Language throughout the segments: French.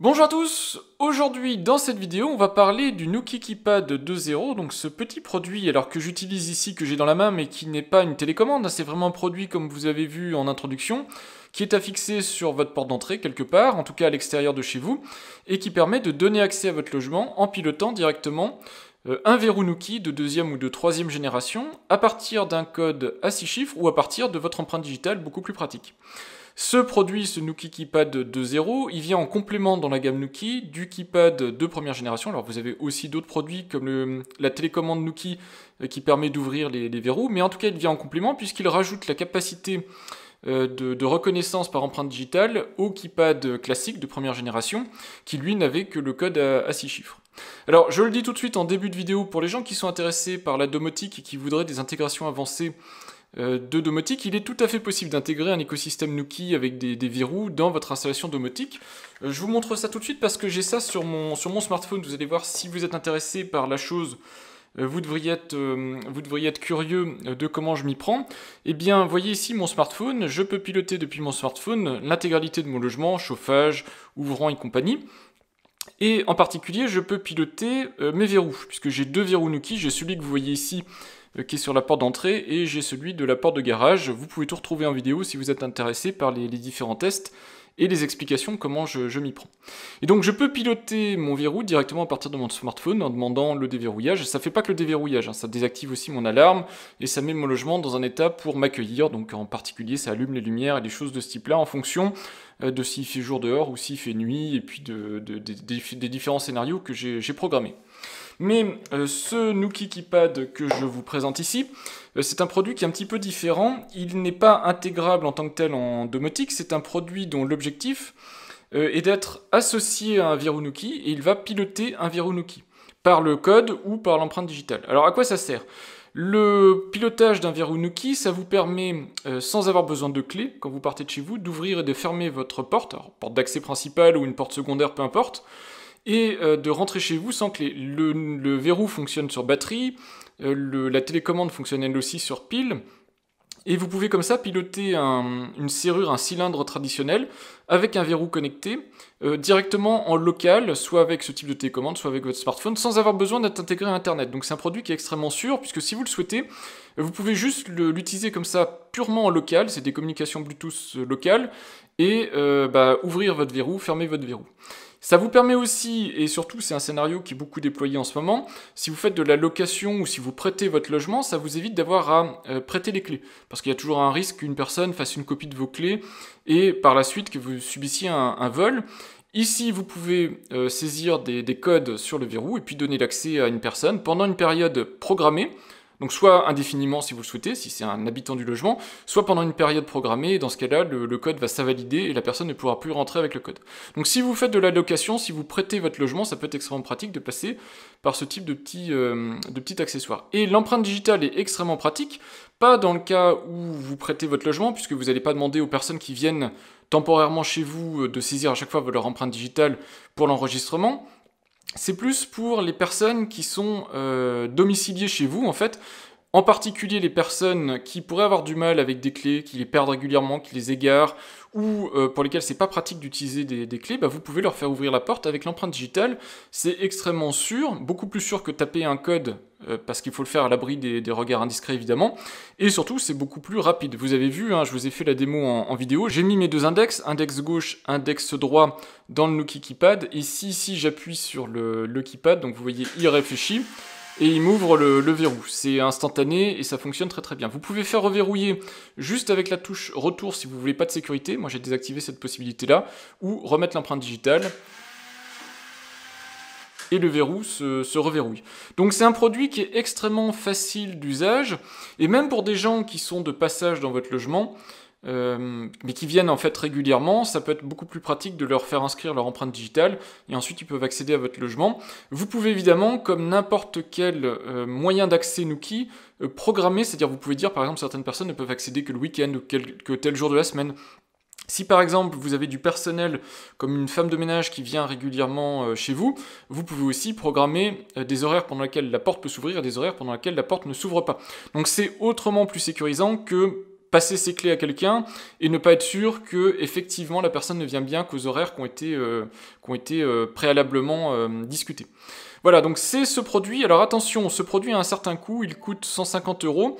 Bonjour à tous, aujourd'hui dans cette vidéo on va parler du Nuki Keypad 2.0, donc ce petit produit alors que j'utilise ici, que j'ai dans la main mais qui n'est pas une télécommande, c'est vraiment un produit comme vous avez vu en introduction, qui est affixé sur votre porte d'entrée quelque part, en tout cas à l'extérieur de chez vous, et qui permet de donner accès à votre logement en pilotant directement un verrou Nuki de deuxième ou de troisième génération à partir d'un code à 6 chiffres ou à partir de votre empreinte digitale beaucoup plus pratique. Ce produit, ce Nuki Keypad 2.0, il vient en complément dans la gamme Nuki du Keypad de première génération. Alors vous avez aussi d'autres produits comme la télécommande Nuki qui permet d'ouvrir les verrous, mais en tout cas il vient en complément puisqu'il rajoute la capacité de reconnaissance par empreinte digitale au Keypad classique de première génération qui lui n'avait que le code à 6 chiffres. Alors je le dis tout de suite en début de vidéo, pour les gens qui sont intéressés par la domotique et qui voudraient des intégrations avancées de domotique, il est tout à fait possible d'intégrer un écosystème Nuki avec des verrous dans votre installation domotique. Je vous montre ça tout de suite parce que j'ai ça sur mon smartphone. Vous allez voir, si vous êtes intéressé par la chose, vous devriez être curieux de comment je m'y prends. Eh bien, voyez ici mon smartphone, je peux piloter depuis mon smartphone l'intégralité de mon logement, chauffage, ouvrant et compagnie. Et en particulier, je peux piloter mes verrous, puisque j'ai deux verrous Nuki, j'ai celui que vous voyez ici, qui est sur la porte d'entrée, et j'ai celui de la porte de garage. Vous pouvez tout retrouver en vidéo si vous êtes intéressé par les différents tests et les explications de comment je m'y prends. Et donc je peux piloter mon verrou directement à partir de mon smartphone en demandant le déverrouillage. Ça fait pas que le déverrouillage, ça désactive aussi mon alarme et ça met mon logement dans un état pour m'accueillir. Donc en particulier ça allume les lumières et des choses de ce type là en fonction de s'il fait jour dehors ou s'il fait nuit, et puis des différents scénarios que j'ai programmés. Mais ce Nuki Keypad que je vous présente ici, c'est un produit qui est un petit peu différent. Il n'est pas intégrable en tant que tel en domotique, c'est un produit dont l'objectif est d'être associé à un verrou Nuki, et il va piloter un verrou Nuki, par le code ou par l'empreinte digitale. Alors à quoi ça sert ? Le pilotage d'un verrou Nuki, ça vous permet, sans avoir besoin de clé, quand vous partez de chez vous, d'ouvrir et de fermer votre porte, alors porte d'accès principale ou une porte secondaire, peu importe, et de rentrer chez vous sans clé. Le verrou fonctionne sur batterie, la télécommande fonctionne elle aussi sur pile, et vous pouvez comme ça piloter une serrure, un cylindre traditionnel, avec un verrou connecté, directement en local, soit avec ce type de télécommande, soit avec votre smartphone, sans avoir besoin d'être intégré à Internet. Donc c'est un produit qui est extrêmement sûr, puisque si vous le souhaitez, vous pouvez juste l'utiliser comme ça, purement en local, c'est des communications Bluetooth locales, et ouvrir votre verrou, fermer votre verrou. Ça vous permet aussi, et surtout c'est un scénario qui est beaucoup déployé en ce moment, si vous faites de la location ou si vous prêtez votre logement, ça vous évite d'avoir à prêter les clés. Parce qu'il y a toujours un risque qu'une personne fasse une copie de vos clés et par la suite que vous subissiez un vol. Ici, vous pouvez saisir des codes sur le verrou et puis donner l'accès à une personne pendant une période programmée. Donc soit indéfiniment si vous le souhaitez, si c'est un habitant du logement, soit pendant une période programmée, et dans ce cas-là, le code va s'invalider et la personne ne pourra plus rentrer avec le code. Donc si vous faites de la location, si vous prêtez votre logement, ça peut être extrêmement pratique de passer par ce type de petit accessoire. Et l'empreinte digitale est extrêmement pratique, pas dans le cas où vous prêtez votre logement, puisque vous n'allez pas demander aux personnes qui viennent temporairement chez vous de saisir à chaque fois leur empreinte digitale pour l'enregistrement. C'est plus pour les personnes qui sont domiciliées chez vous, en fait, en particulier les personnes qui pourraient avoir du mal avec des clés, qui les perdent régulièrement, qui les égarent, ou pour lesquelles c'est pas pratique d'utiliser des clés, vous pouvez leur faire ouvrir la porte avec l'empreinte digitale. C'est extrêmement sûr, beaucoup plus sûr que taper un code, parce qu'il faut le faire à l'abri des regards indiscrets évidemment, et surtout c'est beaucoup plus rapide. Vous avez vu, je vous ai fait la démo en vidéo, j'ai mis mes deux index gauche, index droit dans le Nuki Keypad, et si j'appuie sur le keypad, donc vous voyez il réfléchit, et il m'ouvre le verrou. C'est instantané et ça fonctionne très très bien. Vous pouvez faire reverrouiller juste avec la touche retour si vous voulez pas de sécurité. Moi j'ai désactivé cette possibilité-là. Ou remettre l'empreinte digitale. Et le verrou se reverrouille. Donc c'est un produit qui est extrêmement facile d'usage. Et même pour des gens qui sont de passage dans votre logement, mais qui viennent en fait régulièrement, ça peut être beaucoup plus pratique de leur faire inscrire leur empreinte digitale et ensuite ils peuvent accéder à votre logement. Vous pouvez évidemment, comme n'importe quel moyen d'accès Nuki, programmer, c'est-à-dire vous pouvez dire par exemple certaines personnes ne peuvent accéder que le week-end ou que tel jour de la semaine. Si par exemple vous avez du personnel comme une femme de ménage qui vient régulièrement chez vous, vous pouvez aussi programmer des horaires pendant lesquels la porte peut s'ouvrir et des horaires pendant lesquels la porte ne s'ouvre pas. Donc c'est autrement plus sécurisant que passer ses clés à quelqu'un et ne pas être sûr que effectivement la personne ne vient bien qu'aux horaires qui ont été préalablement discutés. Voilà, donc c'est ce produit. Alors attention, ce produit a un certain coût, il coûte 150 €.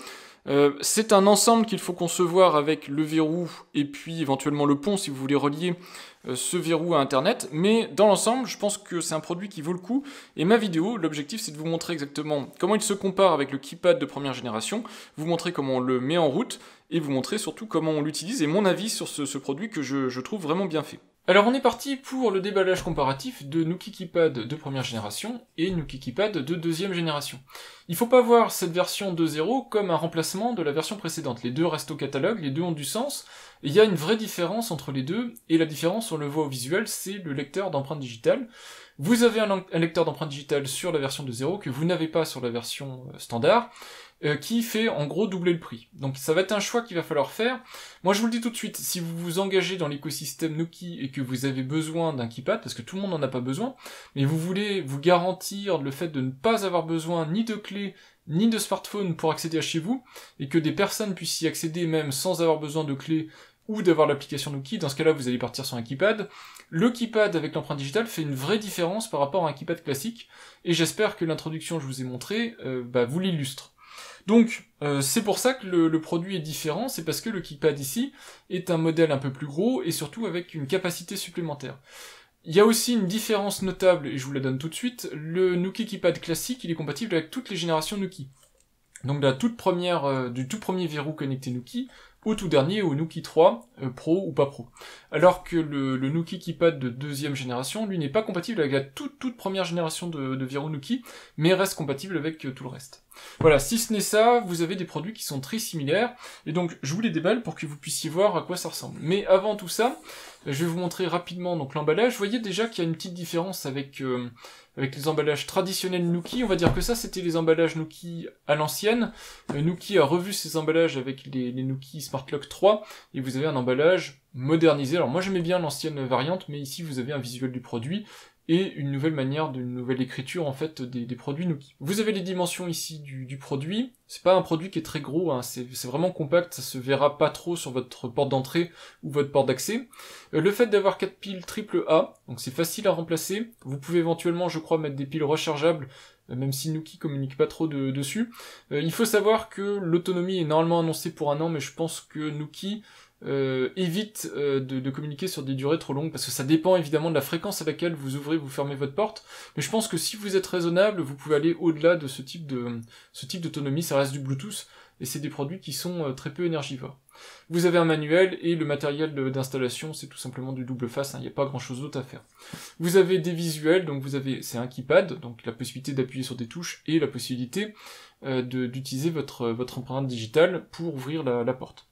C'est un ensemble qu'il faut concevoir avec le verrou et puis éventuellement le pont si vous voulez relier ce verrou à internet, mais dans l'ensemble je pense que c'est un produit qui vaut le coup, et ma vidéo, l'objectif c'est de vous montrer exactement comment il se compare avec le keypad de première génération, vous montrer comment on le met en route, et vous montrer surtout comment on l'utilise, et mon avis sur ce produit que je trouve vraiment bien fait. Alors on est parti pour le déballage comparatif de Nuki Keypad de première génération et Nuki Keypad de deuxième génération. Il faut pas voir cette version 2.0 comme un remplacement de la version précédente. Les deux restent au catalogue, les deux ont du sens, et il y a une vraie différence entre les deux, et la différence on le voit au visuel, c'est le lecteur d'empreintes digitales. Vous avez un lecteur d'empreintes digitales sur la version 2.0 que vous n'avez pas sur la version standard, qui fait en gros doubler le prix. Donc ça va être un choix qu'il va falloir faire. Moi je vous le dis tout de suite, si vous vous engagez dans l'écosystème Nuki et que vous avez besoin d'un keypad, parce que tout le monde n'en a pas besoin, mais vous voulez vous garantir le fait de ne pas avoir besoin ni de clés, ni de smartphone pour accéder à chez vous, et que des personnes puissent y accéder même sans avoir besoin de clés ou d'avoir l'application Nuki, dans ce cas-là vous allez partir sur un keypad. Le keypad avec l'empreinte digitale fait une vraie différence par rapport à un keypad classique, et j'espère que l'introduction que je vous ai montrée vous l'illustre. Donc, c'est pour ça que le produit est différent, c'est parce que le keypad ici est un modèle un peu plus gros et surtout avec une capacité supplémentaire. Il y a aussi une différence notable, et je vous la donne tout de suite, le Nuki Keypad classique, il est compatible avec toutes les générations Nuki. Donc de la toute première, du tout premier verrou connecté Nuki, au tout dernier, au Nuki 3, Pro ou pas Pro. Alors que le Nuki Keypad de deuxième génération, lui, n'est pas compatible avec la toute première génération de verrou Nuki, mais reste compatible avec tout le reste. Voilà, si ce n'est ça, vous avez des produits qui sont très similaires, et donc je vous les déballe pour que vous puissiez voir à quoi ça ressemble. Mais avant tout ça, je vais vous montrer rapidement donc l'emballage. Vous voyez déjà qu'il y a une petite différence avec les emballages traditionnels Nuki. On va dire que ça, c'était les emballages Nuki à l'ancienne. Nuki a revu ses emballages avec les Nuki Smart Lock 3, et vous avez un emballage modernisé. Alors moi j'aimais bien l'ancienne variante, mais ici vous avez un visuel du produit, et une nouvelle manière, d'une nouvelle écriture en fait des produits Nuki. Vous avez les dimensions ici du produit, c'est pas un produit qui est très gros, hein, c'est vraiment compact, ça se verra pas trop sur votre porte d'entrée ou votre porte d'accès. Le fait d'avoir 4 piles AAA, donc c'est facile à remplacer, vous pouvez éventuellement je crois mettre des piles rechargeables, même si Nuki communique pas trop dessus. Il faut savoir que l'autonomie est normalement annoncée pour 1 an, mais je pense que Nuki évite de communiquer sur des durées trop longues, parce que ça dépend évidemment de la fréquence à laquelle vous ouvrez, vous fermez votre porte, mais je pense que si vous êtes raisonnable, vous pouvez aller au-delà de ce type d'autonomie, ça reste du Bluetooth, et c'est des produits qui sont très peu énergivores. Vous avez un manuel, et le matériel d'installation, c'est tout simplement du double face, il n'y a pas grand chose d'autre à faire. Vous avez des visuels, donc c'est un keypad, donc la possibilité d'appuyer sur des touches, et la possibilité d'utiliser votre empreinte digitale pour ouvrir la porte.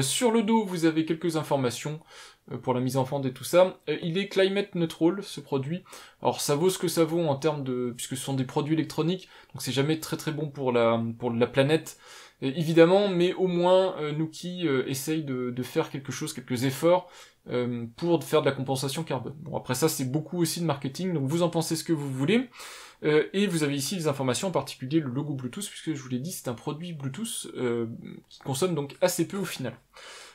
Sur le dos, vous avez quelques informations pour la mise en vente et tout ça. Il est climate neutral, ce produit. Alors ça vaut ce que ça vaut en termes puisque ce sont des produits électroniques, donc c'est jamais très bon pour la planète, évidemment, mais au moins Nuki essaye de faire quelque chose, quelques efforts, pour faire de la compensation carbone. Bon, après ça, c'est beaucoup aussi de marketing, donc vous en pensez ce que vous voulez. Et vous avez ici les informations, en particulier le logo Bluetooth, puisque je vous l'ai dit, c'est un produit Bluetooth qui consomme donc assez peu au final.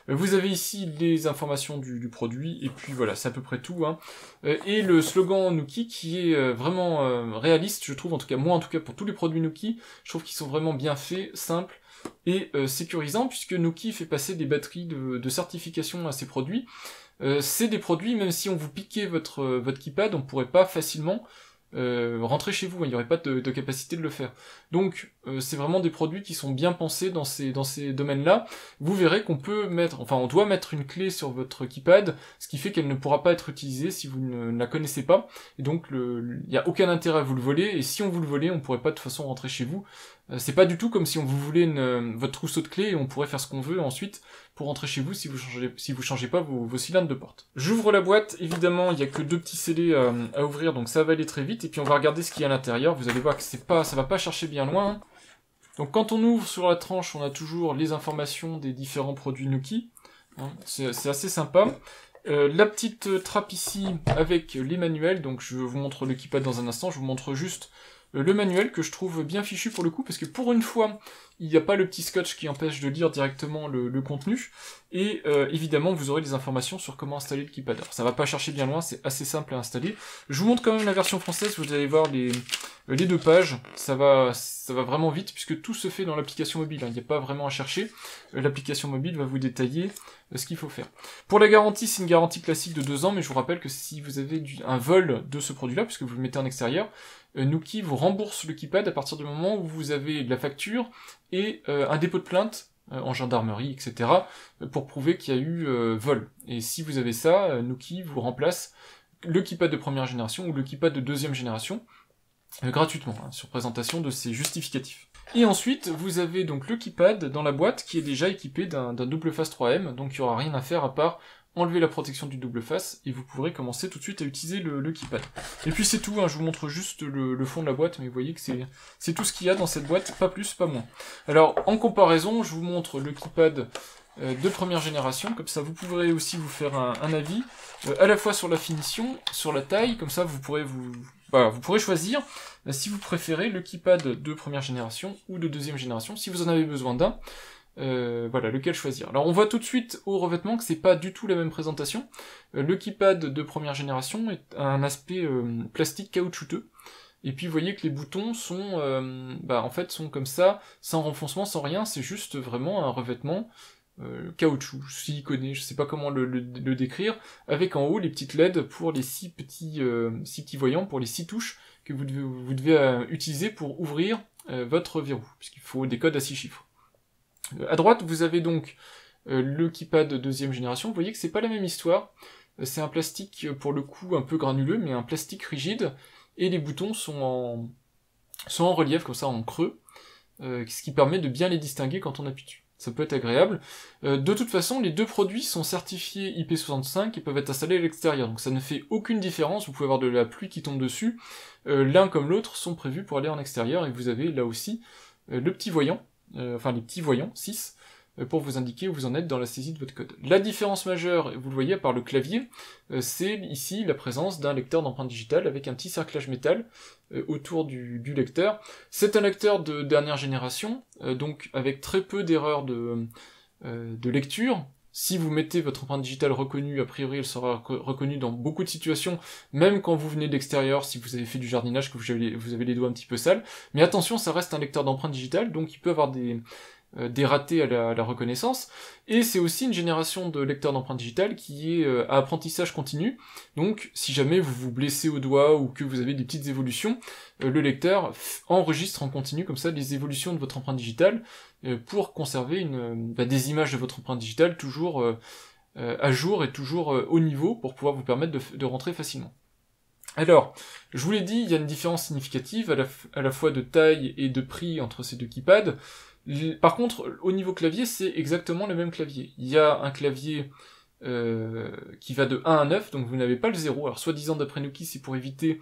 Vous avez ici les informations du produit, et puis voilà, c'est à peu près tout. Hein. Et le slogan Nuki qui est vraiment réaliste, je trouve, en tout cas, moi en tout cas pour tous les produits Nuki, je trouve qu'ils sont vraiment bien faits, simples, et sécurisants, puisque Nuki fait passer des batteries de certification à ces produits. C'est des produits, même si on vous piquait votre keypad, on pourrait pas facilement rentrer chez vous, il n'y aurait pas de capacité de le faire. Donc c'est vraiment des produits qui sont bien pensés dans ces domaines-là. Vous verrez qu'on peut on doit mettre une clé sur votre keypad, ce qui fait qu'elle ne pourra pas être utilisée si vous ne la connaissez pas, et donc il n'y a aucun intérêt à vous le voler, et si on vous le volait, on pourrait pas de toute façon rentrer chez vous. C'est pas du tout comme si on vous voulait votre trousseau de clés, et on pourrait faire ce qu'on veut ensuite pour rentrer chez vous si vous changez pas vos cylindres de porte. J'ouvre la boîte, évidemment il y a que 2 petits scellés à ouvrir, donc ça va aller très vite, et puis on va regarder ce qu'il y a à l'intérieur. Vous allez voir que ça va pas chercher bien loin. Hein. Donc quand on ouvre sur la tranche, on a toujours les informations des différents produits Nuki. Hein. C'est assez sympa. La petite trappe ici avec les manuels, donc je vous montre le keypad dans un instant, je vous montre juste le manuel que je trouve bien fichu pour le coup, parce que pour une fois, il n'y a pas le petit scotch qui empêche de lire directement le contenu, et évidemment vous aurez des informations sur comment installer le KeePad. Alors ça va pas chercher bien loin, c'est assez simple à installer. Je vous montre quand même la version française, vous allez voir les 2 pages, ça va vraiment vite, puisque tout se fait dans l'application mobile, hein. Il n'y a pas vraiment à chercher, l'application mobile va vous détailler ce qu'il faut faire. Pour la garantie, c'est une garantie classique de 2 ans, mais je vous rappelle que si vous avez un vol de ce produit-là, puisque vous le mettez en extérieur, Nuki vous rembourse le KeePad à partir du moment où vous avez de la facture et un dépôt de plainte en gendarmerie, etc., pour prouver qu'il y a eu vol. Et si vous avez ça, Nuki vous remplace le KeePad de première génération ou le KeePad de deuxième génération, gratuitement, hein, sur présentation de ces justificatifs. Et ensuite, vous avez donc le KeePad dans la boîte qui est déjà équipé d'un double face 3M, donc il n'y aura rien à faire à part enlever la protection du double face, et vous pourrez commencer tout de suite à utiliser le KeePad. Et puis c'est tout, hein, je vous montre juste le fond de la boîte, mais vous voyez que c'est tout ce qu'il y a dans cette boîte, pas plus, pas moins. Alors, en comparaison, je vous montre le KeePad de première génération, comme ça vous pourrez aussi vous faire un avis, à la fois sur la finition, sur la taille, comme ça vous pourrez choisir si vous préférez le KeePad de première génération ou de deuxième génération, si vous en avez besoin d'un. Voilà, lequel choisir. Alors on voit tout de suite au revêtement que c'est pas du tout la même présentation. Le KeePad de première génération a un aspect plastique caoutchouteux. Et puis vous voyez que les boutons sont en fait sont comme ça, sans renfoncement, sans rien, c'est juste vraiment un revêtement caoutchouc, siliconé, je sais pas comment le décrire, avec en haut les petites LED pour les 6 petits voyants, pour les 6 touches que vous devez utiliser pour ouvrir votre verrou, puisqu'il faut des codes à 6 chiffres. À droite, vous avez donc le KeePad de deuxième génération. Vous voyez que c'est pas la même histoire. C'est un plastique, pour le coup, un peu granuleux, mais un plastique rigide. Et les boutons sont en relief, comme ça, en creux. Ce qui permet de bien les distinguer quand on appuie dessus. Ça peut être agréable. De toute façon, les 2 produits sont certifiés IP65 et peuvent être installés à l'extérieur. Donc ça ne fait aucune différence. Vous pouvez avoir de la pluie qui tombe dessus. L'un comme l'autre sont prévus pour aller en extérieur. Et vous avez là aussi le petit voyant. Les petits voyants, 6, pour vous indiquer où vous en êtes dans la saisie de votre code. La différence majeure, vous le voyez par le clavier, c'est ici la présence d'un lecteur d'empreinte digitale avec un petit cerclage métal autour du lecteur. C'est un lecteur de dernière génération, donc avec très peu d'erreurs de lecture. Si vous mettez votre empreinte digitale reconnue, a priori elle sera reconnue dans beaucoup de situations, même quand vous venez de l'extérieur, si vous avez fait du jardinage, que vous avez les doigts un petit peu sales. Mais attention, ça reste un lecteur d'empreinte digitale, donc il peut avoir des ratés à la reconnaissance, et c'est aussi une génération de lecteurs d'empreinte digitale qui est à apprentissage continu, donc si jamais vous vous blessez au doigt ou que vous avez des petites évolutions, le lecteur enregistre en continu comme ça les évolutions de votre empreinte digitale pour conserver des images de votre empreinte digitale toujours à jour et toujours au niveau pour pouvoir vous permettre de rentrer facilement. Alors, je vous l'ai dit, il y a une différence significative à la fois de taille et de prix entre ces 2 KeePads. Par contre, au niveau clavier, c'est exactement le même clavier. Il y a un clavier qui va de 1 à 9, donc vous n'avez pas le 0. Alors, soi-disant, d'après Nuki, c'est pour éviter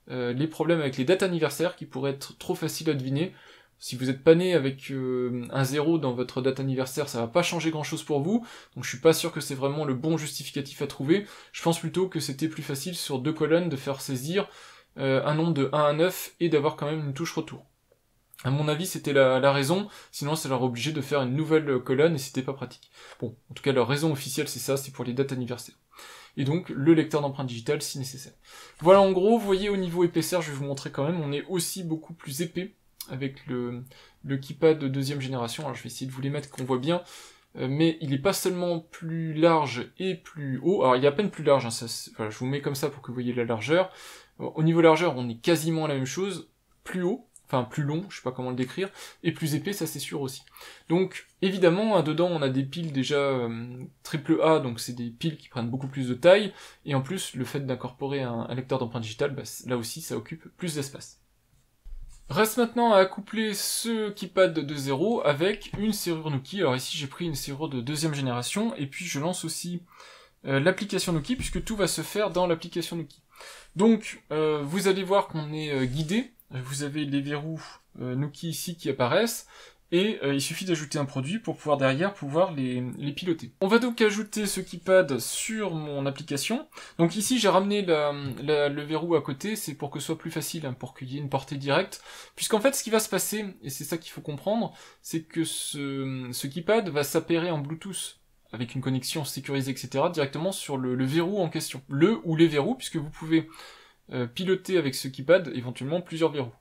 les problèmes avec les dates anniversaires qui pourraient être trop faciles à deviner. Si vous êtes pas né avec un 0 dans votre date anniversaire, ça va pas changer grand-chose pour vous, donc je suis pas sûr que c'est vraiment le bon justificatif à trouver. Je pense plutôt que c'était plus facile sur 2 colonnes de faire saisir un nombre de 1 à 9 et d'avoir quand même une touche retour. À mon avis, c'était la raison, sinon ça leur obligé de faire une nouvelle colonne et c'était pas pratique. Bon, en tout cas, leur raison officielle, c'est ça, c'est pour les dates anniversaires. Et donc, le lecteur d'empreinte digitale, si nécessaire. Voilà, en gros, vous voyez, au niveau épaisseur, je vais vous montrer quand même, on est aussi beaucoup plus épais avec le KeePad de deuxième génération. Alors, je vais essayer de vous les mettre qu'on voit bien, mais il est pas seulement plus large et plus haut, alors il est à peine plus large, hein, voilà, je vous mets comme ça pour que vous voyez la largeur. Au niveau largeur, on est quasiment à la même chose, plus haut, enfin plus long, je sais pas comment le décrire, et plus épais, ça c'est sûr aussi. Donc évidemment, dedans on a des piles déjà AAA, donc c'est des piles qui prennent beaucoup plus de taille, et en plus le fait d'incorporer un lecteur d'empreinte digitale, là aussi ça occupe plus d'espace. Reste maintenant à accoupler ce KeePad de 2.0 avec une serrure Nuki. Alors ici j'ai pris une serrure de deuxième génération, et puis je lance aussi l'application Nuki, puisque tout va se faire dans l'application Nuki. Donc vous allez voir qu'on est guidé. Vous avez les verrous Nuki ici qui apparaissent, Et il suffit d'ajouter un produit pour pouvoir derrière pouvoir les piloter. On va donc ajouter ce keypad sur mon application. Donc ici j'ai ramené le verrou à côté, c'est pour que ce soit plus facile, hein, pour qu'il y ait une portée directe. Puisqu'en fait ce qui va se passer, et c'est ça qu'il faut comprendre, c'est que ce keypad va s'appairer en Bluetooth avec une connexion sécurisée, etc., directement sur le verrou en question. Le ou les verrous, puisque vous pouvez piloter avec ce keypad éventuellement plusieurs verrous.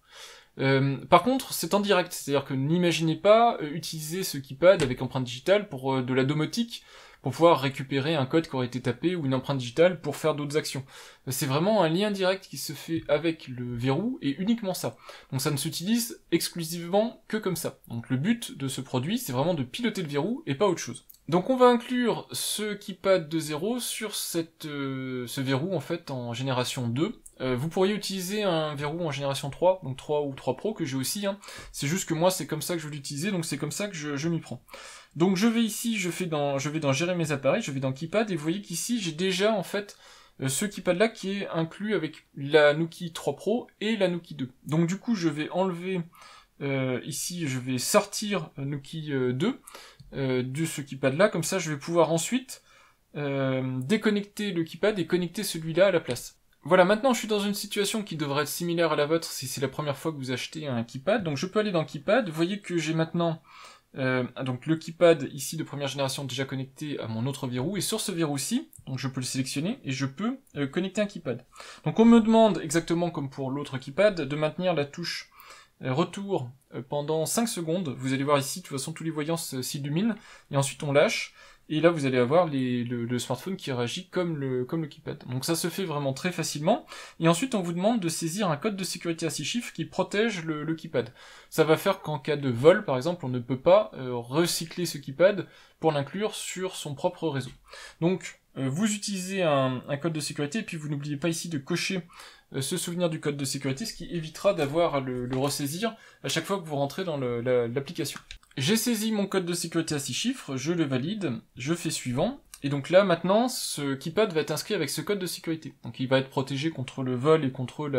Par contre, c'est en direct, c'est-à-dire que n'imaginez pas utiliser ce keypad avec empreinte digitale pour de la domotique, pour pouvoir récupérer un code qui aurait été tapé ou une empreinte digitale pour faire d'autres actions. C'est vraiment un lien direct qui se fait avec le verrou et uniquement ça. Donc ça ne s'utilise exclusivement que comme ça. Donc le but de ce produit, c'est vraiment de piloter le verrou et pas autre chose. Donc on va inclure ce keypad de 0 sur ce verrou en fait en génération 2. Vous pourriez utiliser un verrou en génération 3, donc 3 ou 3 Pro que j'ai aussi, hein. C'est juste que moi c'est comme ça que je veux l'utiliser, donc c'est comme ça que je m'y prends. Donc je vais ici, je vais dans gérer mes appareils, je vais dans keypad et vous voyez qu'ici j'ai déjà en fait ce keypad là qui est inclus avec la Nuki 3 Pro et la Nuki 2. Donc du coup je vais enlever ici, je vais sortir Nuki 2 de ce keypad là, comme ça je vais pouvoir ensuite déconnecter le keypad et connecter celui-là à la place. Voilà, maintenant je suis dans une situation qui devrait être similaire à la vôtre si c'est la première fois que vous achetez un keypad. Donc je peux aller dans keypad, vous voyez que j'ai maintenant donc le keypad ici de première génération déjà connecté à mon autre verrou, et sur ce verrou-ci, donc je peux le sélectionner et je peux connecter un keypad. Donc on me demande, exactement comme pour l'autre keypad, de maintenir la touche retour pendant 5 secondes. Vous allez voir ici, de toute façon tous les voyants s'illuminent, et ensuite on lâche. Et là, vous allez avoir le smartphone qui réagit comme le keypad. Donc ça se fait vraiment très facilement. Et ensuite, on vous demande de saisir un code de sécurité à 6 chiffres qui protège le keypad. Ça va faire qu'en cas de vol, par exemple, on ne peut pas recycler ce keypad pour l'inclure sur son propre réseau. Donc, vous utilisez un code de sécurité, et puis vous n'oubliez pas ici de cocher ce souvenir du code de sécurité, ce qui évitera d'avoir à le ressaisir à chaque fois que vous rentrez dans l'application. J'ai saisi mon code de sécurité à 6 chiffres, je le valide, je fais suivant, et donc là maintenant ce keypad va être inscrit avec ce code de sécurité. Donc il va être protégé contre le vol et contre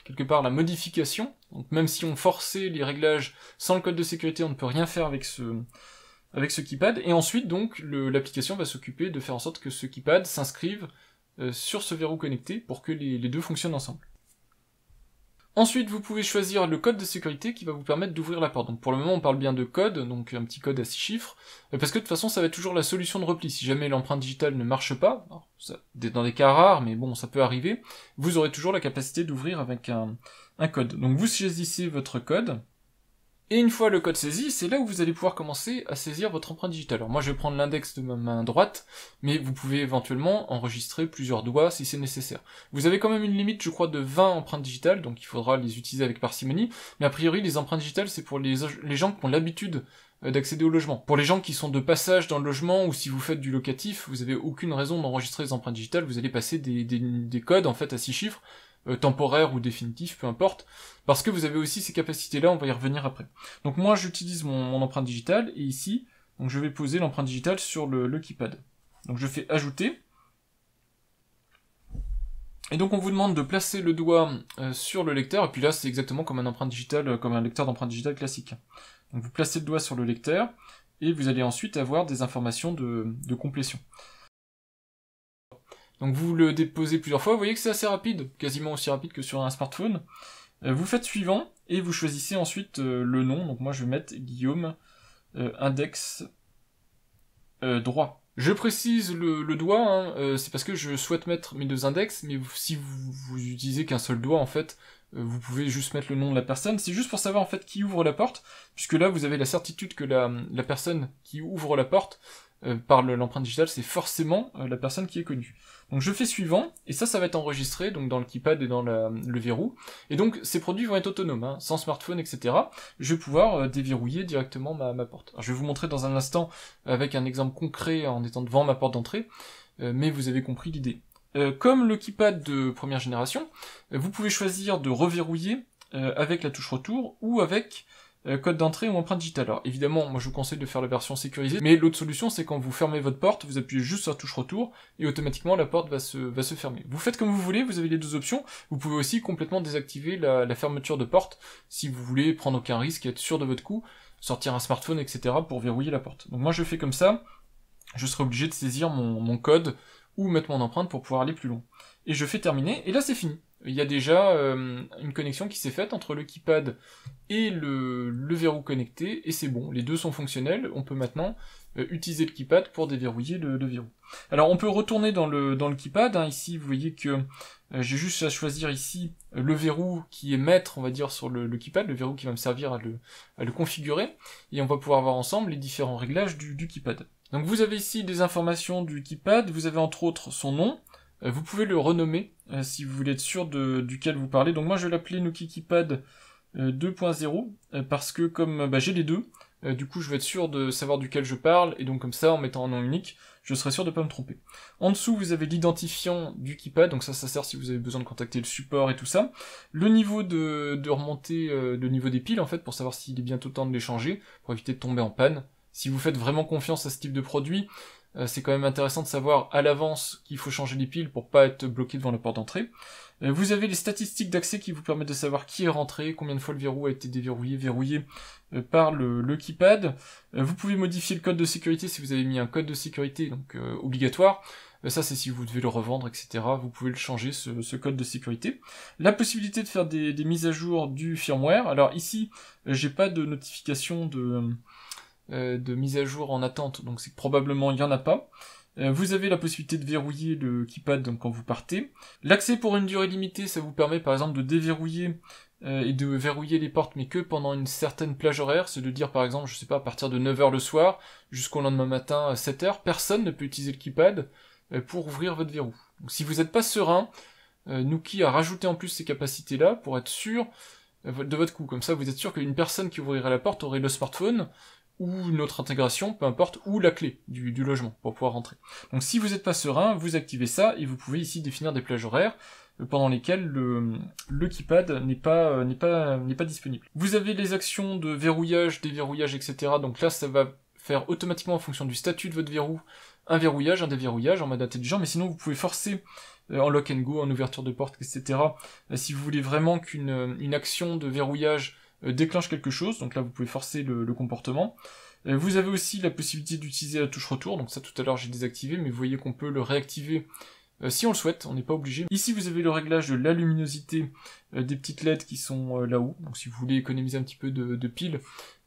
quelque part la modification. Donc même si on forçait les réglages sans le code de sécurité, on ne peut rien faire avec ce keypad, et ensuite donc l'application va s'occuper de faire en sorte que ce keypad s'inscrive sur ce verrou connecté pour que les deux fonctionnent ensemble. Ensuite, vous pouvez choisir le code de sécurité qui va vous permettre d'ouvrir la porte. Donc pour le moment, on parle bien de code, donc un petit code à 6 chiffres, parce que de toute façon, ça va être toujours la solution de repli. Si jamais l'empreinte digitale ne marche pas, alors, dans des cas rares, mais bon, ça peut arriver, vous aurez toujours la capacité d'ouvrir avec un code. Donc vous saisissez votre code, et une fois le code saisi, c'est là où vous allez pouvoir commencer à saisir votre empreinte digitale. Alors moi je vais prendre l'index de ma main droite, mais vous pouvez éventuellement enregistrer plusieurs doigts si c'est nécessaire. Vous avez quand même une limite, je crois, de 20 empreintes digitales, donc il faudra les utiliser avec parcimonie, mais a priori les empreintes digitales c'est pour les gens qui ont l'habitude d'accéder au logement. Pour les gens qui sont de passage dans le logement, ou si vous faites du locatif, vous avez aucune raison d'enregistrer les empreintes digitales, vous allez passer des codes en fait à 6 chiffres, temporaire ou définitif, peu importe, parce que vous avez aussi ces capacités-là, on va y revenir après. Donc moi j'utilise mon empreinte digitale, et ici, donc je vais poser l'empreinte digitale sur le keypad. Donc je fais ajouter, et donc on vous demande de placer le doigt sur le lecteur, et puis là c'est exactement comme comme un lecteur d'empreinte digitale classique. Donc vous placez le doigt sur le lecteur, et vous allez ensuite avoir des informations de complétion. Donc vous le déposez plusieurs fois, vous voyez que c'est assez rapide, quasiment aussi rapide que sur un smartphone. Vous faites suivant, et vous choisissez ensuite le nom, donc moi je vais mettre Guillaume index droit. Je précise le doigt, hein, c'est parce que je souhaite mettre mes deux index, mais si vous utilisez qu'un seul doigt en fait, vous pouvez juste mettre le nom de la personne, c'est juste pour savoir en fait qui ouvre la porte, puisque là vous avez la certitude que la personne qui ouvre la porte par l'empreinte digitale, c'est forcément la personne qui est connue. Donc je fais suivant, et ça va être enregistré donc dans le keypad et dans le verrou, et donc ces produits vont être autonomes, hein, sans smartphone, etc. Je vais pouvoir déverrouiller directement ma porte. Alors, je vais vous montrer dans un instant avec un exemple concret en étant devant ma porte d'entrée, mais vous avez compris l'idée. Comme le keypad de première génération, vous pouvez choisir de reverrouiller avec la touche retour, ou avec code d'entrée ou empreinte digitale. Alors évidemment, moi je vous conseille de faire la version sécurisée, mais l'autre solution c'est quand vous fermez votre porte, vous appuyez juste sur la touche retour, et automatiquement la porte va se fermer. Vous faites comme vous voulez, vous avez les deux options. Vous pouvez aussi complètement désactiver la fermeture de porte, si vous voulez prendre aucun risque et être sûr de votre coup, sortir un smartphone, etc. pour verrouiller la porte. Donc moi je fais comme ça, je serai obligé de saisir mon code, ou mettre mon empreinte pour pouvoir aller plus loin. Et je fais terminer, et là c'est fini. Il y a déjà une connexion qui s'est faite entre le keypad et le verrou connecté, et c'est bon, les deux sont fonctionnels, on peut maintenant utiliser le keypad pour déverrouiller le verrou. Alors on peut retourner dans le keypad, hein. Ici vous voyez que j'ai juste à choisir ici le verrou qui est maître, on va dire, sur le keypad, le verrou qui va me servir à le configurer, et on va pouvoir voir ensemble les différents réglages du keypad. Donc vous avez ici des informations du keypad, vous avez entre autres son nom, vous pouvez le renommer si vous voulez être sûr duquel vous parlez. Donc moi je vais l'appeler Nuki Keypad 2.0 parce que comme j'ai les deux, du coup je vais être sûr de savoir duquel je parle, et donc comme ça en mettant un nom unique, je serai sûr de pas me tromper. En dessous vous avez l'identifiant du keypad, donc ça sert si vous avez besoin de contacter le support et tout ça. Le niveau de remontée, le niveau des piles en fait, pour savoir s'il est bientôt temps de les changer, pour éviter de tomber en panne. Si vous faites vraiment confiance à ce type de produit, c'est quand même intéressant de savoir à l'avance qu'il faut changer les piles pour pas être bloqué devant la porte d'entrée. Vous avez les statistiques d'accès qui vous permettent de savoir qui est rentré, combien de fois le verrou a été déverrouillé, verrouillé par le keypad. Vous pouvez modifier le code de sécurité si vous avez mis un code de sécurité donc obligatoire. Ça c'est si vous devez le revendre, etc. Vous pouvez le changer, ce code de sécurité. La possibilité de faire des mises à jour du firmware. Alors ici, j'ai pas de notification de mise à jour en attente, donc c'est que probablement il n'y en a pas. Vous avez la possibilité de verrouiller le keypad donc quand vous partez. L'accès pour une durée limitée, ça vous permet par exemple de déverrouiller et de verrouiller les portes, mais que pendant une certaine plage horaire, c'est de dire par exemple, je sais pas, à partir de 9h le soir, jusqu'au lendemain matin à 7h, personne ne peut utiliser le keypad pour ouvrir votre verrou. Donc si vous n'êtes pas serein, Nuki a rajouté en plus ces capacités-là pour être sûr de votre coup. Comme ça, vous êtes sûr qu'une personne qui ouvrirait la porte aurait le smartphone, ou une autre intégration, peu importe, ou la clé du logement pour pouvoir rentrer. Donc si vous n'êtes pas serein, vous activez ça, et vous pouvez ici définir des plages horaires pendant lesquelles le keypad n'est pas disponible. Vous avez les actions de verrouillage, déverrouillage, etc. Donc là, ça va faire automatiquement en fonction du statut de votre verrou, un verrouillage, un déverrouillage en mode intelligent, mais sinon vous pouvez forcer en lock and go, en ouverture de porte, etc. Si vous voulez vraiment qu'une action de verrouillage déclenche quelque chose, donc là vous pouvez forcer le comportement. Vous avez aussi la possibilité d'utiliser la touche retour, donc ça tout à l'heure j'ai désactivé, mais vous voyez qu'on peut le réactiver si on le souhaite, on n'est pas obligé. Ici vous avez le réglage de la luminosité des petites LED qui sont là-haut, donc si vous voulez économiser un petit peu de piles,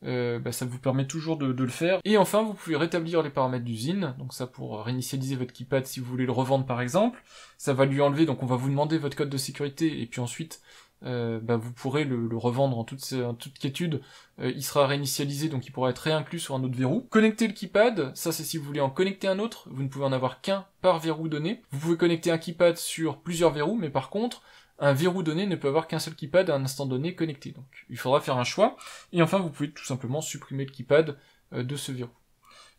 ça vous permet toujours de le faire. Et enfin vous pouvez rétablir les paramètres d'usine, donc ça pour réinitialiser votre keypad si vous voulez le revendre par exemple. Ça va lui enlever, donc on va vous demander votre code de sécurité, et puis ensuite vous pourrez le revendre en toute quiétude, il sera réinitialisé, donc il pourra être réinclus sur un autre verrou. Connecter le keypad, ça c'est si vous voulez en connecter un autre, vous ne pouvez en avoir qu'un par verrou donné. Vous pouvez connecter un keypad sur plusieurs verrous, mais par contre, un verrou donné ne peut avoir qu'un seul keypad à un instant donné connecté, donc il faudra faire un choix. Et enfin, vous pouvez tout simplement supprimer le keypad de ce verrou.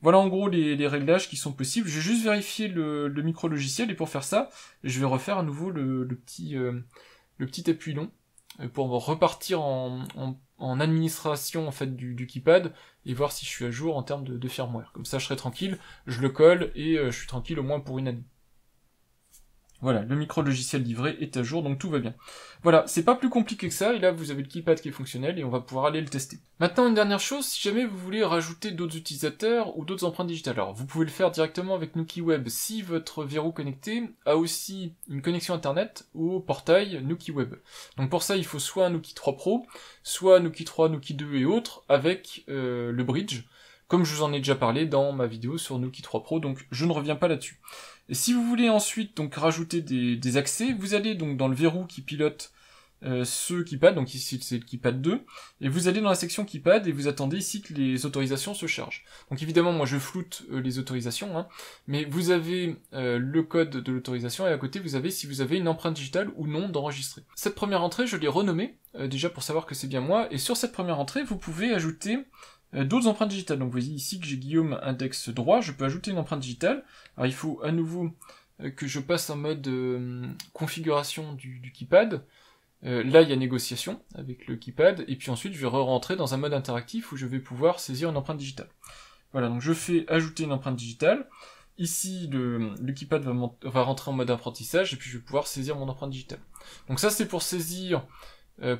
Voilà en gros les réglages qui sont possibles. Je vais juste vérifier le micro logiciel, et pour faire ça, je vais refaire à nouveau le petit appui long, pour repartir en administration en fait du keypad, et voir si je suis à jour en termes de firmware. Comme ça je serai tranquille, je le colle, et je suis tranquille au moins pour une année. Voilà, le micro-logiciel livré est à jour, donc tout va bien. Voilà, c'est pas plus compliqué que ça, et là vous avez le keypad qui est fonctionnel, et on va pouvoir aller le tester. Maintenant, une dernière chose, si jamais vous voulez rajouter d'autres utilisateurs ou d'autres empreintes digitales, alors vous pouvez le faire directement avec Nuki Web si votre verrou connecté a aussi une connexion internet au portail Nuki Web. Donc pour ça, il faut soit un Nuki 3 Pro, soit Nuki 3, Nuki 2 et autres, avec le bridge, comme je vous en ai déjà parlé dans ma vidéo sur Nuki 3 Pro, donc je ne reviens pas là-dessus. Et si vous voulez ensuite donc rajouter des accès, vous allez donc dans le verrou qui pilote ce keypad, donc ici c'est le keypad 2, et vous allez dans la section keypad et vous attendez ici que les autorisations se chargent. Donc évidemment moi je floute les autorisations, hein, mais vous avez le code de l'autorisation, et à côté vous avez si vous avez une empreinte digitale ou non d'enregistrer. Cette première entrée je l'ai renommée, déjà pour savoir que c'est bien moi, et sur cette première entrée vous pouvez ajouter d'autres empreintes digitales. Donc vous voyez ici que j'ai Guillaume index droit, je peux ajouter une empreinte digitale. Alors il faut à nouveau que je passe en mode configuration du keypad. Là, il y a négociation avec le keypad, et puis ensuite, je vais re-rentrer dans un mode interactif où je vais pouvoir saisir une empreinte digitale. Voilà, donc je fais ajouter une empreinte digitale. Ici, le keypad va rentrer en mode apprentissage, et puis je vais pouvoir saisir mon empreinte digitale. Donc ça, c'est pour saisir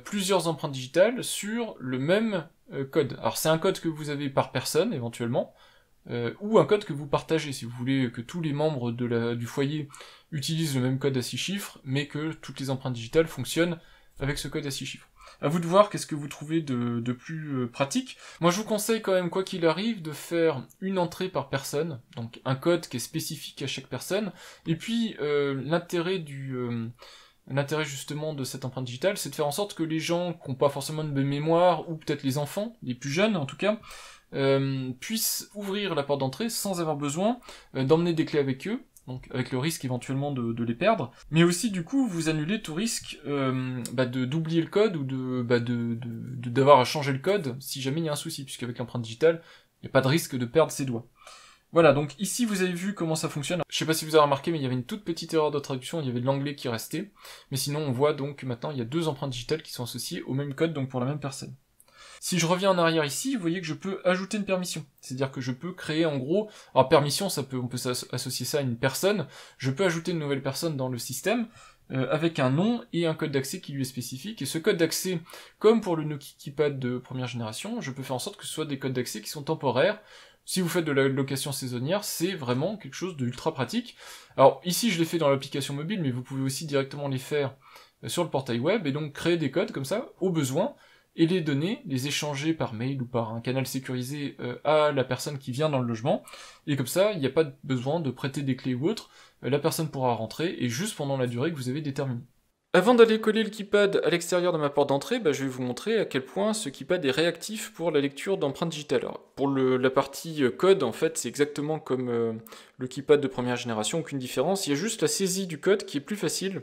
plusieurs empreintes digitales sur le même code. Alors c'est un code que vous avez par personne, éventuellement, ou un code que vous partagez, si vous voulez que tous les membres du foyer utilisent le même code à 6 chiffres, mais que toutes les empreintes digitales fonctionnent avec ce code à 6 chiffres. À vous de voir qu'est-ce que vous trouvez de plus pratique. Moi je vous conseille quand même, quoi qu'il arrive, de faire une entrée par personne, donc un code qui est spécifique à chaque personne, et puis l'intérêt justement de cette empreinte digitale, c'est de faire en sorte que les gens qui n'ont pas forcément de mémoire, ou peut-être les enfants, les plus jeunes en tout cas, puissent ouvrir la porte d'entrée sans avoir besoin d'emmener des clés avec eux, donc avec le risque éventuellement de les perdre, mais aussi du coup vous annulez tout risque d'oublier le code ou d'avoir à changer le code si jamais il y a un souci, puisqu'avec l'empreinte digitale, il n'y a pas de risque de perdre ses doigts. Voilà, donc ici vous avez vu comment ça fonctionne. Je sais pas si vous avez remarqué, mais il y avait une toute petite erreur de traduction, il y avait de l'anglais qui restait, mais sinon on voit donc que maintenant il y a deux empreintes digitales qui sont associées au même code, donc pour la même personne. Si je reviens en arrière ici, vous voyez que je peux ajouter une permission. C'est-à-dire que je peux créer en gros... Alors permission, on peut associer ça à une personne. Je peux ajouter une nouvelle personne dans le système avec un nom et un code d'accès qui lui est spécifique. Et ce code d'accès, comme pour le Nokia Keypad de première génération, je peux faire en sorte que ce soit des codes d'accès qui sont temporaires. Si vous faites de la location saisonnière, c'est vraiment quelque chose d'ultra pratique. Alors ici, je l'ai fait dans l'application mobile, mais vous pouvez aussi directement les faire sur le portail web, et donc créer des codes comme ça, au besoin, et les donner, les échanger par mail ou par un canal sécurisé à la personne qui vient dans le logement, et comme ça, il n'y a pas besoin de prêter des clés ou autre, la personne pourra rentrer, et juste pendant la durée que vous avez déterminée. Avant d'aller coller le keypad à l'extérieur de ma porte d'entrée, je vais vous montrer à quel point ce keypad est réactif pour la lecture d'empreintes digitales. Alors, pour la partie code, en fait, c'est exactement comme le keypad de première génération, aucune différence, il y a juste la saisie du code qui est plus facile,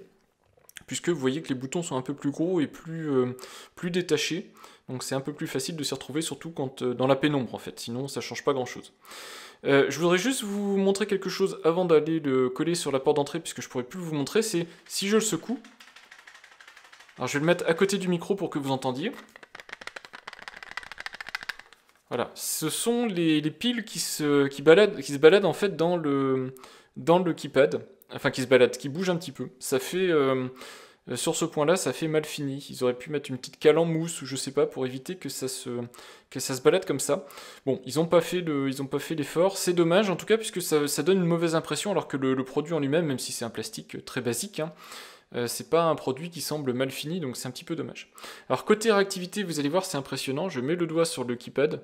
puisque vous voyez que les boutons sont un peu plus gros et plus détachés, donc c'est un peu plus facile de s'y retrouver, surtout quand dans la pénombre en fait, sinon ça change pas grand chose. Je voudrais juste vous montrer quelque chose avant d'aller le coller sur la porte d'entrée, puisque je pourrais plus vous montrer, c'est si je le secoue, alors je vais le mettre à côté du micro pour que vous entendiez. Voilà, ce sont les piles qui se baladent en fait dans le keypad, enfin qui bougent un petit peu. Ça fait, sur ce point-là, ça fait mal fini. Ils auraient pu mettre une petite cale en mousse ou je sais pas pour éviter que ça se balade comme ça. Bon, ils ont pas fait l'effort. C'est dommage en tout cas puisque ça donne une mauvaise impression alors que le produit en lui-même, même si c'est un plastique très basique, hein, c'est pas un produit qui semble mal fini, donc c'est un petit peu dommage. Alors côté réactivité, vous allez voir, c'est impressionnant. Je mets le doigt sur le keypad.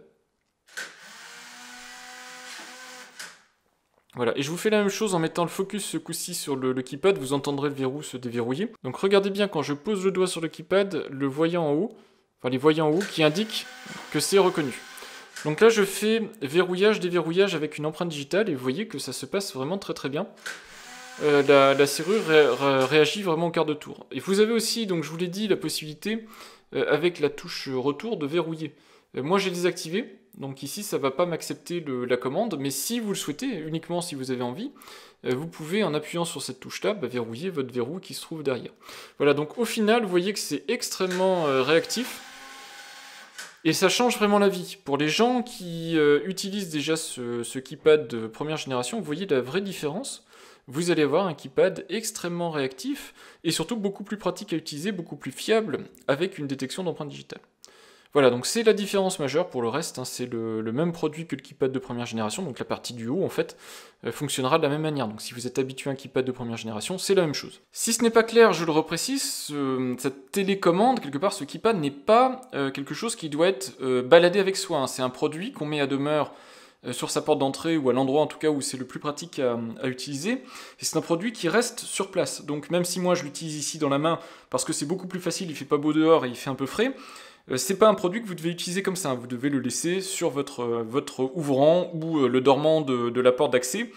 Voilà, et je vous fais la même chose en mettant le focus ce coup-ci sur le keypad, vous entendrez le verrou se déverrouiller. Donc regardez bien quand je pose le doigt sur le keypad, le voyant en haut, enfin les voyants en haut qui indiquent que c'est reconnu. Donc là je fais verrouillage, déverrouillage avec une empreinte digitale et vous voyez que ça se passe vraiment très très bien. La serrure réagit vraiment au quart de tour. Et vous avez aussi, donc je vous l'ai dit, la possibilité avec la touche retour de verrouiller. Moi j'ai désactivé. Donc ici, ça ne va pas m'accepter la commande, mais si vous le souhaitez, uniquement si vous avez envie, vous pouvez, en appuyant sur cette touche-là, verrouiller votre verrou qui se trouve derrière. Voilà, donc au final, vous voyez que c'est extrêmement réactif, et ça change vraiment la vie. Pour les gens qui utilisent déjà ce keypad de première génération, vous voyez la vraie différence. Vous allez avoir un keypad extrêmement réactif, et surtout beaucoup plus pratique à utiliser, beaucoup plus fiable, avec une détection d'empreinte digitale. Voilà, donc c'est la différence majeure. Pour le reste, hein, c'est le même produit que le keypad de première génération, donc la partie du haut, en fait, fonctionnera de la même manière. Donc si vous êtes habitué à un keypad de première génération, c'est la même chose. Si ce n'est pas clair, je le reprécise, cette télécommande, quelque part, ce keypad n'est pas quelque chose qui doit être baladé avec soi. Hein. C'est un produit qu'on met à demeure sur sa porte d'entrée, ou à l'endroit en tout cas où c'est le plus pratique à utiliser, et c'est un produit qui reste sur place. Donc même si moi je l'utilise ici dans la main, parce que c'est beaucoup plus facile, il fait pas beau dehors et il fait un peu frais, c'est pas un produit que vous devez utiliser comme ça, vous devez le laisser sur votre ouvrant ou le dormant de la porte d'accès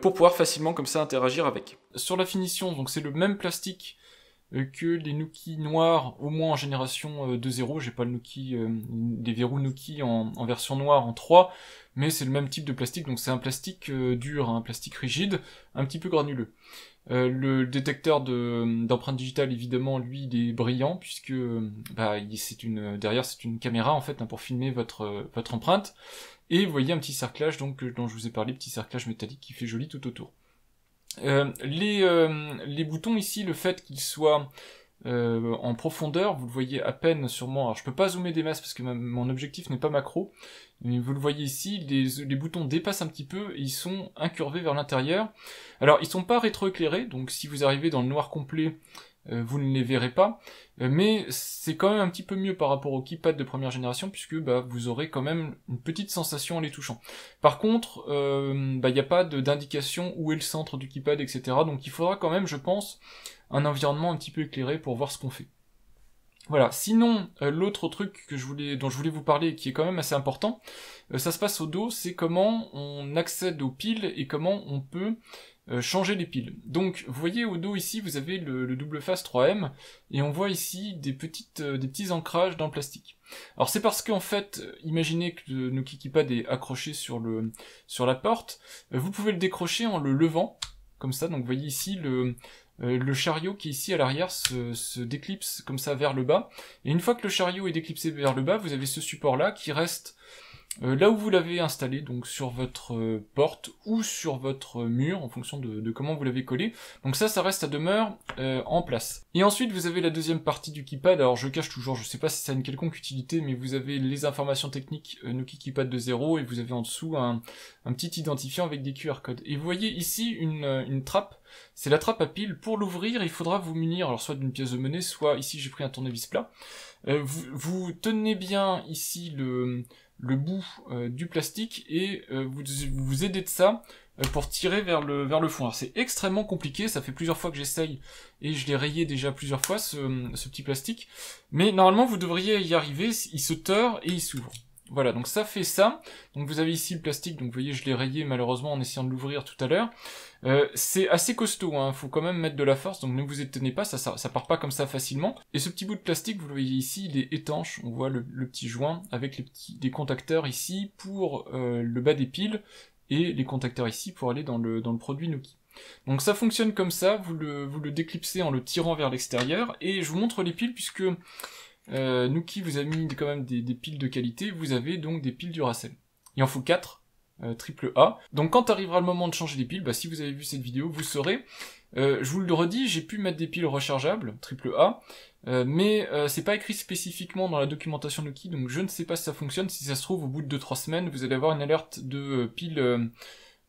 pour pouvoir facilement comme ça interagir avec. Sur la finition, donc c'est le même plastique que les Nokia noirs, au moins en génération 2.0, j'ai pas le Nokia, les verrous Nokia en version noire en 3, mais c'est le même type de plastique, donc c'est un plastique dur, un plastique rigide, un petit peu granuleux. Le détecteur d'empreintes digitales, évidemment, lui, il est brillant, puisque derrière, c'est une caméra, en fait, hein, pour filmer votre empreinte. Et vous voyez un petit cerclage, donc, dont je vous ai parlé, petit cerclage métallique qui fait joli tout autour. Les boutons ici, le fait qu'ils soient en profondeur, vous le voyez à peine sûrement, alors je peux pas zoomer des masses parce que mon objectif n'est pas macro, mais vous le voyez ici, les boutons dépassent un petit peu et ils sont incurvés vers l'intérieur. Alors ils sont pas rétroéclairés, donc si vous arrivez dans le noir complet, vous ne les verrez pas, mais c'est quand même un petit peu mieux par rapport au keypad de première génération, puisque vous aurez quand même une petite sensation en les touchant. Par contre, il n'y a pas d'indication où est le centre du keypad, etc. Donc il faudra quand même, je pense, un environnement un petit peu éclairé pour voir ce qu'on fait. Voilà, sinon, l'autre truc dont je voulais vous parler, et qui est quand même assez important, ça se passe au dos, c'est comment on accède aux piles et comment on peut changer les piles. Donc, vous voyez au dos ici, vous avez le double face 3M, et on voit ici des petits ancrages dans le plastique. Alors c'est parce qu'en fait, imaginez que le Nuki Keypad est accroché sur la porte, vous pouvez le décrocher en le levant, comme ça, donc vous voyez ici le chariot qui est ici à l'arrière se déclipse comme ça vers le bas, et une fois que le chariot est déclipsé vers le bas, vous avez ce support là qui reste là où vous l'avez installé, donc sur votre porte ou sur votre mur, en fonction de comment vous l'avez collé. Donc ça reste à demeure en place. Et ensuite vous avez la deuxième partie du keypad, alors je cache toujours, je sais pas si ça a une quelconque utilité, mais vous avez les informations techniques Nuki Keypad 2.0, et vous avez en dessous un petit identifiant avec des QR codes. Et vous voyez ici une trappe, c'est la trappe à pile. Pour l'ouvrir, il faudra vous munir, alors soit d'une pièce de monnaie, soit ici j'ai pris un tournevis plat. Vous tenez bien ici le bout du plastique et vous aidez de ça pour tirer vers le fond. Alors c'est extrêmement compliqué, ça fait plusieurs fois que j'essaye et je l'ai rayé déjà plusieurs fois ce petit plastique, mais normalement vous devriez y arriver, il se tord et il s'ouvre. Voilà, donc ça fait ça. Donc vous avez ici le plastique, donc vous voyez je l'ai rayé malheureusement en essayant de l'ouvrir tout à l'heure. C'est assez costaud, hein, faut quand même mettre de la force, donc ne vous étonnez pas, ça part pas comme ça facilement. Et ce petit bout de plastique, vous le voyez ici, il est étanche, on voit le petit joint avec des contacteurs ici pour le bas des piles, et les contacteurs ici pour aller dans le produit Nuki. Donc ça fonctionne comme ça, vous le déclipsez en le tirant vers l'extérieur, et je vous montre les piles puisque Nuki vous a mis quand même des piles de qualité, vous avez donc des piles Duracell. Il en faut 4. Triple A. Donc quand arrivera le moment de changer les piles, si vous avez vu cette vidéo, vous saurez. Je vous le redis, j'ai pu mettre des piles rechargeables, triple A, mais c'est pas écrit spécifiquement dans la documentation Nuki, donc je ne sais pas si ça fonctionne. Si ça se trouve, au bout de 2-3 semaines, vous allez avoir une alerte de piles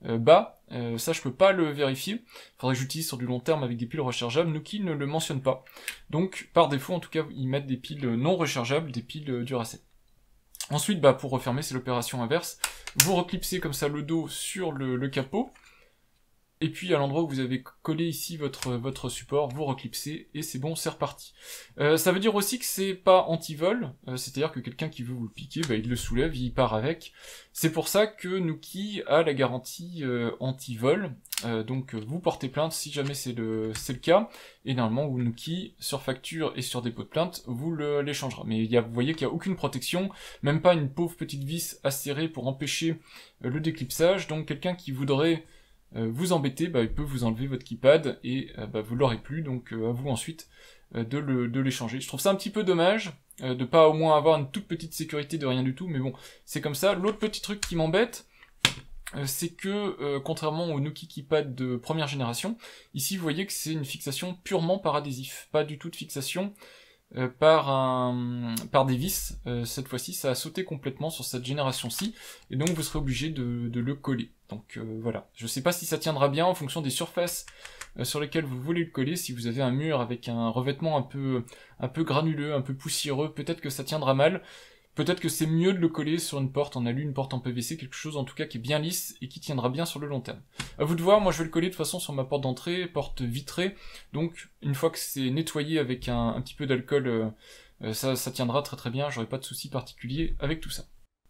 bas. Ça, je peux pas le vérifier. Faudrait que j'utilise sur du long terme avec des piles rechargeables. Nuki ne le mentionne pas. Donc, par défaut, en tout cas, ils mettent des piles non rechargeables, des piles Duracell. Ensuite, pour refermer, c'est l'opération inverse. Vous reclipsez comme ça le dos sur le capot, et puis à l'endroit où vous avez collé ici votre support, vous reclipsez, et c'est bon, c'est reparti. Ça veut dire aussi que c'est pas anti-vol, c'est-à-dire que quelqu'un qui veut vous le piquer, il le soulève, il part avec. C'est pour ça que Nuki a la garantie anti-vol, donc vous portez plainte si jamais c'est le cas, et normalement Nuki, sur facture et sur dépôt de plainte, vous l'échangera. Mais vous voyez qu'il n'y a aucune protection, même pas une pauvre petite vis acérée pour empêcher le déclipsage, donc quelqu'un qui voudrait vous embêter, il peut vous enlever votre keypad et vous l'aurez plus, donc à vous ensuite de l'échanger. Je trouve ça un petit peu dommage de pas au moins avoir une toute petite sécurité de rien du tout, mais bon, c'est comme ça. L'autre petit truc qui m'embête, c'est que contrairement au Nuki Keypad de première génération, ici vous voyez que c'est une fixation purement par adhésif, pas du tout de fixation par des vis. Cette fois-ci ça a sauté complètement sur cette génération-ci, et donc vous serez obligé de le coller. Donc voilà, je sais pas si ça tiendra bien en fonction des surfaces sur lesquelles vous voulez le coller. Si vous avez un mur avec un revêtement un peu granuleux, un peu poussiéreux, peut-être que ça tiendra mal. Peut-être que c'est mieux de le coller sur une porte en alu, une porte en PVC, quelque chose en tout cas qui est bien lisse et qui tiendra bien sur le long terme. À vous de voir, moi je vais le coller de toute façon sur ma porte d'entrée, porte vitrée, donc une fois que c'est nettoyé avec un petit peu d'alcool, ça tiendra très très bien, j'aurai pas de soucis particuliers avec tout ça.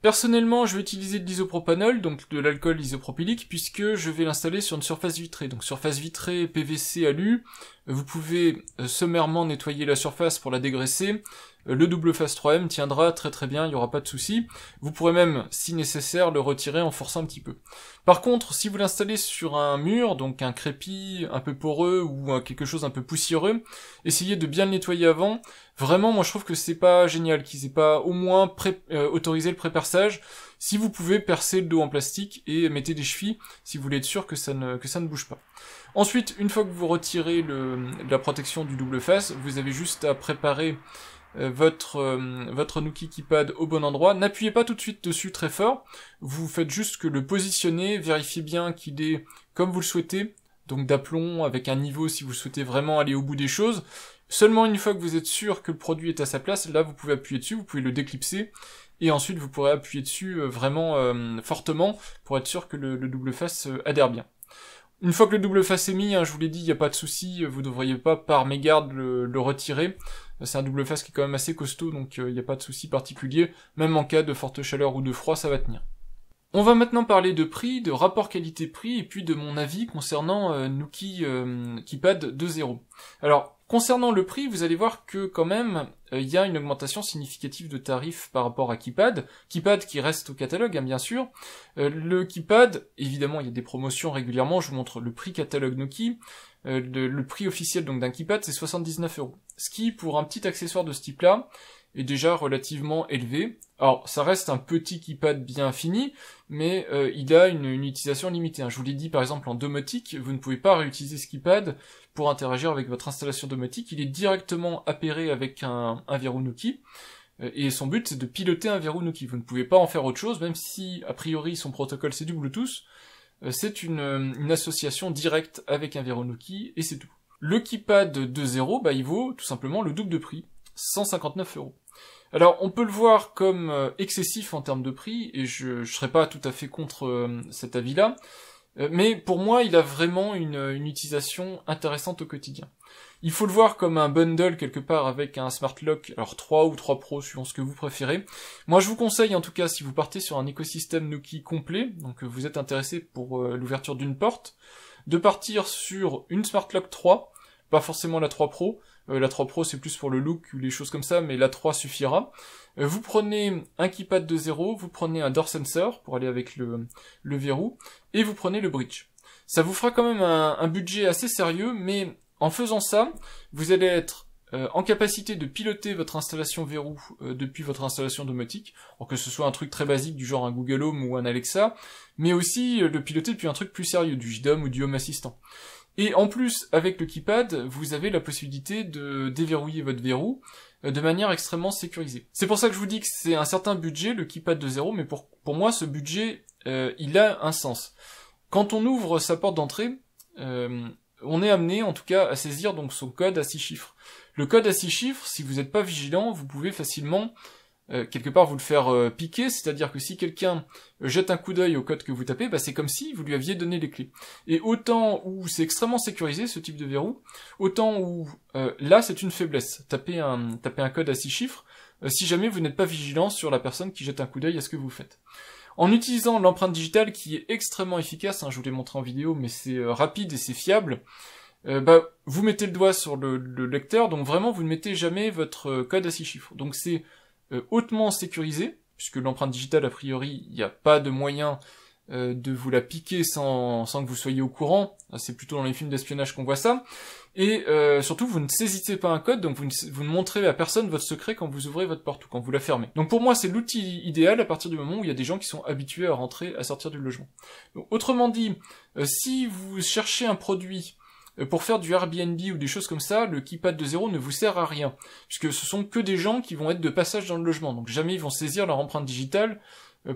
Personnellement, je vais utiliser de l'isopropanol, donc de l'alcool isopropylique, puisque je vais l'installer sur une surface vitrée. Donc surface vitrée PVC alu, vous pouvez sommairement nettoyer la surface pour la dégraisser. Le double face 3M tiendra très très bien, il n'y aura pas de souci. Vous pourrez même, si nécessaire, le retirer en forçant un petit peu. Par contre, si vous l'installez sur un mur, donc un crépi un peu poreux ou quelque chose un peu poussiéreux, essayez de bien le nettoyer avant. Vraiment, moi je trouve que c'est pas génial qu'ils aient pas au moins autorisé le pré-perçage. Si vous pouvez, percer le dos en plastique et mettez des chevilles si vous voulez être sûr que ça ne bouge pas. Ensuite, une fois que vous retirez la protection du double face, vous avez juste à préparer votre Nuki Keypad au bon endroit. N'appuyez pas tout de suite dessus très fort, vous faites juste que le positionner, vérifiez bien qu'il est comme vous le souhaitez, donc d'aplomb avec un niveau si vous souhaitez vraiment aller au bout des choses. Seulement une fois que vous êtes sûr que le produit est à sa place, là vous pouvez appuyer dessus, vous pouvez le déclipser, et ensuite vous pourrez appuyer dessus vraiment fortement pour être sûr que le double face adhère bien. Une fois que le double face est mis, je vous l'ai dit, il n'y a pas de souci, vous ne devriez pas par mégarde le retirer. C'est un double face qui est quand même assez costaud, donc il n'y a pas de souci particulier. Même en cas de forte chaleur ou de froid, ça va tenir. On va maintenant parler de prix, de rapport qualité-prix, et puis de mon avis concernant Nuki Keypad 2.0. Alors, concernant le prix, vous allez voir que quand même, il y a une augmentation significative de tarifs par rapport à Keypad. Keypad qui reste au catalogue, bien sûr. Le Keypad, évidemment, il y a des promotions régulièrement, je vous montre le prix catalogue Nuki. Le prix officiel donc d'un Keypad, c'est 79 €. Ce qui, pour un petit accessoire de ce type-là, est déjà relativement élevé. Alors, ça reste un petit Keypad bien fini, mais il a une utilisation limitée. Je vous l'ai dit, par exemple, en domotique, vous ne pouvez pas réutiliser ce Keypad pour interagir avec votre installation domotique. Il est directement appairé avec un verrou Nuki, et son but, c'est de piloter un verrou Nuki. Vous ne pouvez pas en faire autre chose, même si, a priori, son protocole, c'est du Bluetooth. C'est une association directe avec un verrou Nuki, et c'est tout. Le Keypad 2.0, il vaut tout simplement le double de prix, 159 €. Alors, on peut le voir comme excessif en termes de prix, et je serais pas tout à fait contre cet avis-là, mais pour moi, il a vraiment une utilisation intéressante au quotidien. Il faut le voir comme un bundle quelque part avec un Smart Lock, alors 3 ou 3 Pro, suivant ce que vous préférez. Moi, je vous conseille, en tout cas, si vous partez sur un écosystème Nuki complet, donc vous êtes intéressé pour l'ouverture d'une porte, de partir sur une Smart Lock 3, pas forcément la 3 Pro, la 3 Pro c'est plus pour le look ou les choses comme ça, mais la 3 suffira. Vous prenez un Keypad 2.0, vous prenez un door sensor pour aller avec le verrou, et vous prenez le bridge. Ça vous fera quand même un budget assez sérieux, mais en faisant ça, vous allez être en capacité de piloter votre installation verrou depuis votre installation domotique, alors que ce soit un truc très basique du genre un Google Home ou un Alexa, mais aussi le piloter depuis un truc plus sérieux, du JDOM ou du Home Assistant. Et en plus, avec le Keypad, vous avez la possibilité de déverrouiller votre verrou de manière extrêmement sécurisée. C'est pour ça que je vous dis que c'est un certain budget, le Keypad 2.0, mais pour moi, ce budget, il a un sens. Quand on ouvre sa porte d'entrée, on est amené, en tout cas, à saisir donc son code à 6 chiffres. Le code à 6 chiffres, si vous n'êtes pas vigilant, vous pouvez facilement quelque part vous le faire piquer, c'est-à-dire que si quelqu'un jette un coup d'œil au code que vous tapez, c'est comme si vous lui aviez donné les clés. Et autant où c'est extrêmement sécurisé ce type de verrou, autant où là c'est une faiblesse. Taper un code à 6 chiffres, si jamais vous n'êtes pas vigilant sur la personne qui jette un coup d'œil à ce que vous faites. En utilisant l'empreinte digitale qui est extrêmement efficace, je vous l'ai montré en vidéo, mais c'est rapide et c'est fiable, vous mettez le doigt sur le lecteur, donc vraiment vous ne mettez jamais votre code à 6 chiffres. Donc c'est hautement sécurisé, puisque l'empreinte digitale, a priori, il n'y a pas de moyen de vous la piquer sans que vous soyez au courant. C'est plutôt dans les films d'espionnage qu'on voit ça. Et surtout, vous ne saisissez pas un code, donc vous ne montrez à personne votre secret quand vous ouvrez votre porte ou quand vous la fermez. Donc pour moi, c'est l'outil idéal à partir du moment où il y a des gens qui sont habitués à rentrer, à sortir du logement. Donc, autrement dit, si vous cherchez un produit pour faire du Airbnb ou des choses comme ça, le Keypad 2.0 ne vous sert à rien, puisque ce sont que des gens qui vont être de passage dans le logement, donc jamais ils vont saisir leur empreinte digitale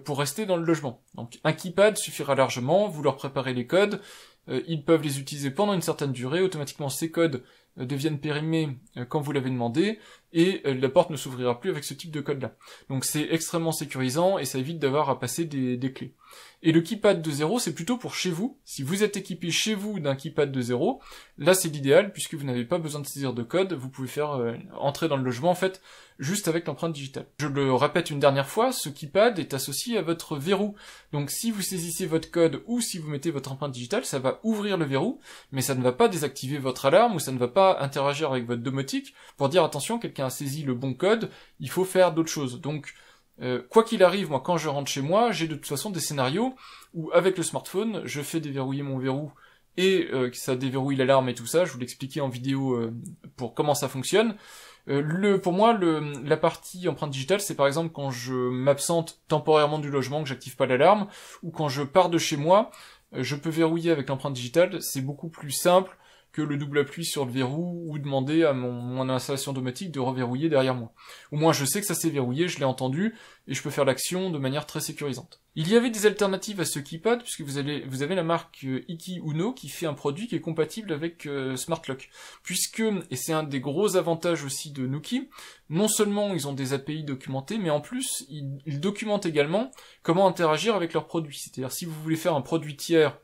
pour rester dans le logement. Donc un Keypad suffira largement, vous leur préparez les codes, ils peuvent les utiliser pendant une certaine durée, automatiquement ces codes deviennent périmés quand vous l'avez demandé, et la porte ne s'ouvrira plus avec ce type de code-là. Donc c'est extrêmement sécurisant et ça évite d'avoir à passer des clés. Et le keypad 2.0, c'est plutôt pour chez vous. Si vous êtes équipé chez vous d'un keypad 2.0, là c'est l'idéal puisque vous n'avez pas besoin de saisir de code, vous pouvez faire entrer dans le logement en fait juste avec l'empreinte digitale. Je le répète une dernière fois, ce keypad est associé à votre verrou. Donc si vous saisissez votre code ou si vous mettez votre empreinte digitale, ça va ouvrir le verrou, mais ça ne va pas désactiver votre alarme ou ça ne va pas interagir avec votre domotique pour dire attention, quelqu'un a saisi le bon code, il faut faire d'autres choses. Donc quoi qu'il arrive, moi quand je rentre chez moi, j'ai de toute façon des scénarios où avec le smartphone, je fais déverrouiller mon verrou et ça déverrouille l'alarme et tout ça, je vous l'expliquais en vidéo pour comment ça fonctionne. Pour moi, la partie empreinte digitale, c'est par exemple quand je m'absente temporairement du logement, que j'active pas l'alarme, ou quand je pars de chez moi, je peux verrouiller avec l'empreinte digitale, c'est beaucoup plus simple que le double appui sur le verrou ou demander à mon installation domotique de reverrouiller derrière moi. Au moins je sais que ça s'est verrouillé, je l'ai entendu, et je peux faire l'action de manière très sécurisante. Il y avait des alternatives à ce keypad, puisque vous avez la marque Iki Uno qui fait un produit qui est compatible avec Smart Lock. Puisque, et c'est un des gros avantages aussi de Nuki, non seulement ils ont des API documentés, mais en plus ils documentent également comment interagir avec leurs produits. C'est-à-dire si vous voulez faire un produit tiers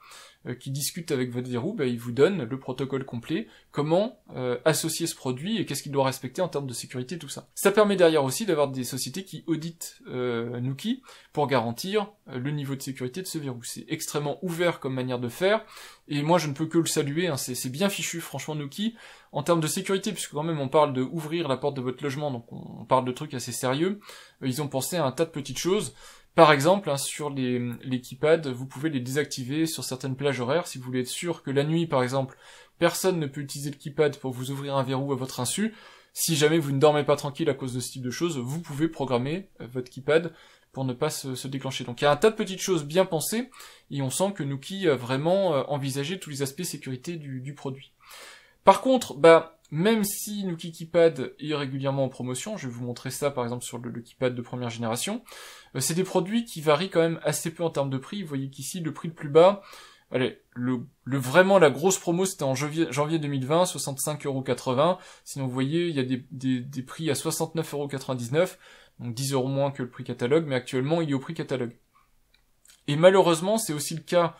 qui discute avec votre verrou, il vous donne le protocole complet, comment associer ce produit et qu'est-ce qu'il doit respecter en termes de sécurité, tout ça. Ça permet derrière aussi d'avoir des sociétés qui auditent Nuki pour garantir le niveau de sécurité de ce verrou. C'est extrêmement ouvert comme manière de faire, et moi je ne peux que le saluer, hein, c'est bien fichu franchement Nuki, en termes de sécurité, puisque quand même on parle de ouvrir la porte de votre logement, donc on parle de trucs assez sérieux, ils ont pensé à un tas de petites choses. Par exemple, hein, sur les keypads, vous pouvez les désactiver sur certaines plages horaires, si vous voulez être sûr que la nuit, par exemple, personne ne peut utiliser le keypad pour vous ouvrir un verrou à votre insu. Si jamais vous ne dormez pas tranquille à cause de ce type de choses, vous pouvez programmer votre keypad pour ne pas se déclencher. Donc il y a un tas de petites choses bien pensées, et on sent que Nuki a vraiment envisagé tous les aspects sécurité du produit. Par contre, même si Nuki Keypad est régulièrement en promotion, je vais vous montrer ça par exemple sur le keypad de première génération, c'est des produits qui varient quand même assez peu en termes de prix. Vous voyez qu'ici le prix le plus bas, allez, vraiment la grosse promo c'était en janvier 2020, 65,80€, sinon vous voyez il y a des prix à 69,99€, donc 10€ moins que le prix catalogue, mais actuellement il est au prix catalogue. Et malheureusement c'est aussi le cas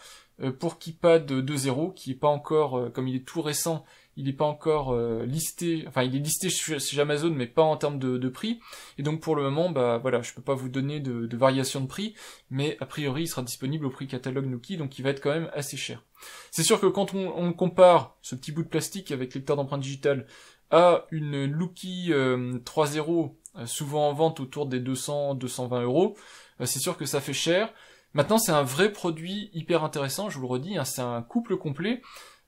pour Keypad 2.0, qui est pas encore, comme il est tout récent, il n'est pas encore listé, enfin il est listé chez Amazon, mais pas en termes de prix, et donc pour le moment, voilà, je peux pas vous donner de variation de prix, mais a priori il sera disponible au prix catalogue Nuki, donc il va être quand même assez cher. C'est sûr que quand on compare ce petit bout de plastique avec lecteur d'empreinte digitale à une Nuki 3.0, souvent en vente autour des 200-220€, c'est sûr que ça fait cher. Maintenant c'est un vrai produit hyper intéressant, je vous le redis, hein, c'est un couple complet,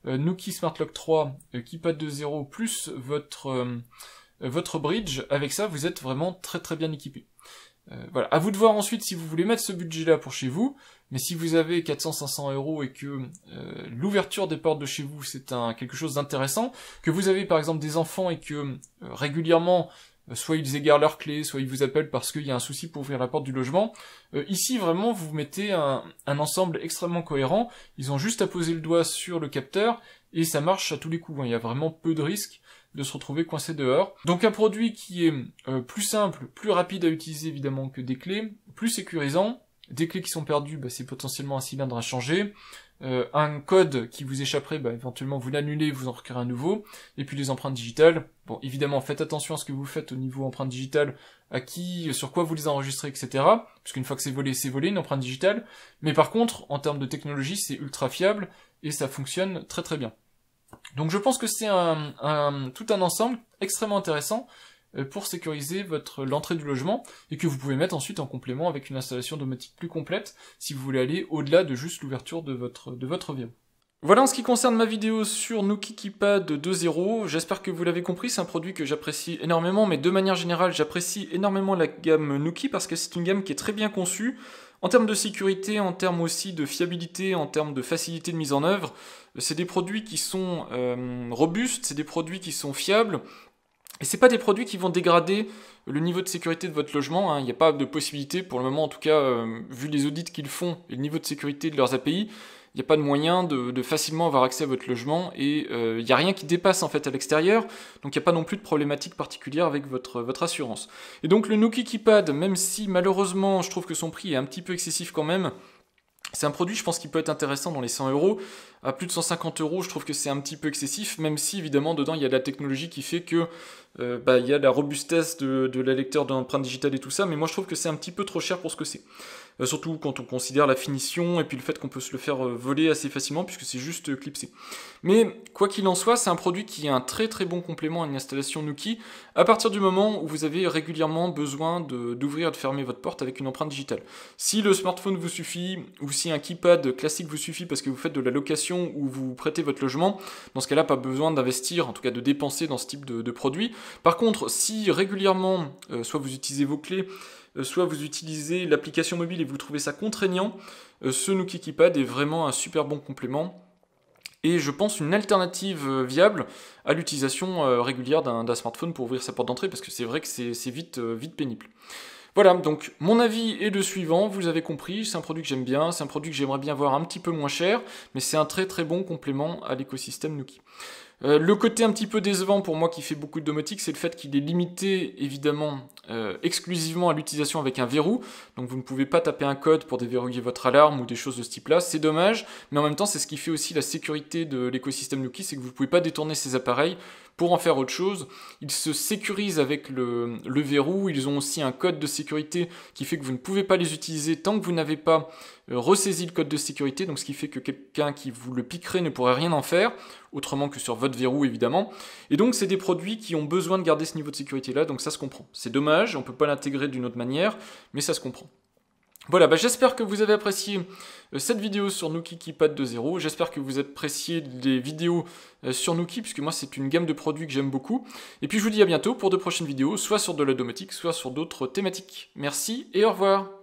Nuki Smart Lock 3, Keypad 2.0 plus votre bridge, avec ça vous êtes vraiment très très bien équipé. Voilà, à vous de voir ensuite si vous voulez mettre ce budget-là pour chez vous, mais si vous avez 400-500€ et que l'ouverture des portes de chez vous c'est quelque chose d'intéressant, que vous avez par exemple des enfants et que régulièrement soit ils égarent leurs clés, soit ils vous appellent parce qu'il y a un souci pour ouvrir la porte du logement. Ici, vraiment, vous mettez un ensemble extrêmement cohérent. Ils ont juste à poser le doigt sur le capteur et ça marche à tous les coups. Il y a vraiment peu de risques de se retrouver coincé dehors. Donc un produit qui est plus simple, plus rapide à utiliser évidemment que des clés, plus sécurisant. Des clés qui sont perdues, c'est potentiellement un cylindre à changer. Un code qui vous échapperait, éventuellement vous l'annulez, vous en recréez un nouveau. Et puis les empreintes digitales, bon évidemment faites attention à ce que vous faites au niveau empreinte digitale, sur quoi vous les enregistrez, etc. Parce qu'une fois que c'est volé une empreinte digitale. Mais par contre, en termes de technologie, c'est ultra fiable et ça fonctionne très très bien. Donc je pense que c'est tout un ensemble extrêmement intéressant pour sécuriser l'entrée du logement, et que vous pouvez mettre ensuite en complément avec une installation domotique plus complète, si vous voulez aller au-delà de juste l'ouverture de votre verrou. Voilà en ce qui concerne ma vidéo sur Nuki Keypad 2.0, j'espère que vous l'avez compris, c'est un produit que j'apprécie énormément, mais de manière générale j'apprécie énormément la gamme Nuki, parce que c'est une gamme qui est très bien conçue, en termes de sécurité, en termes aussi de fiabilité, en termes de facilité de mise en œuvre. C'est des produits qui sont robustes, c'est des produits qui sont fiables, Et c'est pas des produits qui vont dégrader le niveau de sécurité de votre logement, hein. Il n'y a pas de possibilité, pour le moment en tout cas, vu les audits qu'ils font et le niveau de sécurité de leurs API, il n'y a pas de moyen de facilement avoir accès à votre logement, et il n'y a rien qui dépasse en fait à l'extérieur, donc il n'y a pas non plus de problématique particulière avec votre assurance. Et donc le Nuki Keypad, même si malheureusement je trouve que son prix est un petit peu excessif quand même, c'est un produit, je pense, qui peut être intéressant dans les 100 euros. À plus de 150 euros, je trouve que c'est un petit peu excessif, même si, évidemment, dedans, il y a de la technologie qui fait que il y a la robustesse de la lecteur d'empreintes digitales et tout ça, mais moi, je trouve que c'est un petit peu trop cher pour ce que c'est. Surtout quand on considère la finition et puis le fait qu'on peut se le faire voler assez facilement, puisque c'est juste clipsé. Mais, quoi qu'il en soit, c'est un produit qui est un très très bon complément à une installation Nuki, à partir du moment où vous avez régulièrement besoin d'ouvrir et de fermer votre porte avec une empreinte digitale. Si le smartphone vous suffit, ou si un keypad classique vous suffit parce que vous faites de la location ou vous prêtez votre logement, dans ce cas-là, pas besoin d'investir, en tout cas de dépenser dans ce type de produit. Par contre, si régulièrement, soit vous utilisez vos clés, soit vous utilisez l'application mobile et vous trouvez ça contraignant, ce Nuki Keypad est vraiment un super bon complément. Et je pense une alternative viable à l'utilisation régulière d'un smartphone pour ouvrir sa porte d'entrée, parce que c'est vrai que c'est vite pénible. Voilà, donc mon avis est le suivant, vous avez compris, c'est un produit que j'aime bien, c'est un produit que j'aimerais bien voir un petit peu moins cher, mais c'est un très très bon complément à l'écosystème Nuki. Le côté un petit peu décevant pour moi qui fait beaucoup de domotique, c'est le fait qu'il est limité évidemment exclusivement à l'utilisation avec un verrou, donc vous ne pouvez pas taper un code pour déverrouiller votre alarme ou des choses de ce type là, c'est dommage, mais en même temps c'est ce qui fait aussi la sécurité de l'écosystème Nuki, c'est que vous ne pouvez pas détourner ces appareils pour en faire autre chose. Ils se sécurisent avec le verrou, ils ont aussi un code de sécurité qui fait que vous ne pouvez pas les utiliser tant que vous n'avez pas ressaisi le code de sécurité, donc ce qui fait que quelqu'un qui vous le piquerait ne pourrait rien en faire, autrement que sur votre verrou évidemment. Et donc c'est des produits qui ont besoin de garder ce niveau de sécurité là, donc ça se comprend. C'est dommage, on ne peut pas l'intégrer d'une autre manière, mais ça se comprend. Voilà, j'espère que vous avez apprécié cette vidéo sur Nuki Keypad 2.0, j'espère que vous appréciez les vidéos sur Nuki, puisque moi c'est une gamme de produits que j'aime beaucoup, et puis je vous dis à bientôt pour de prochaines vidéos, soit sur de la domotique, soit sur d'autres thématiques. Merci et au revoir.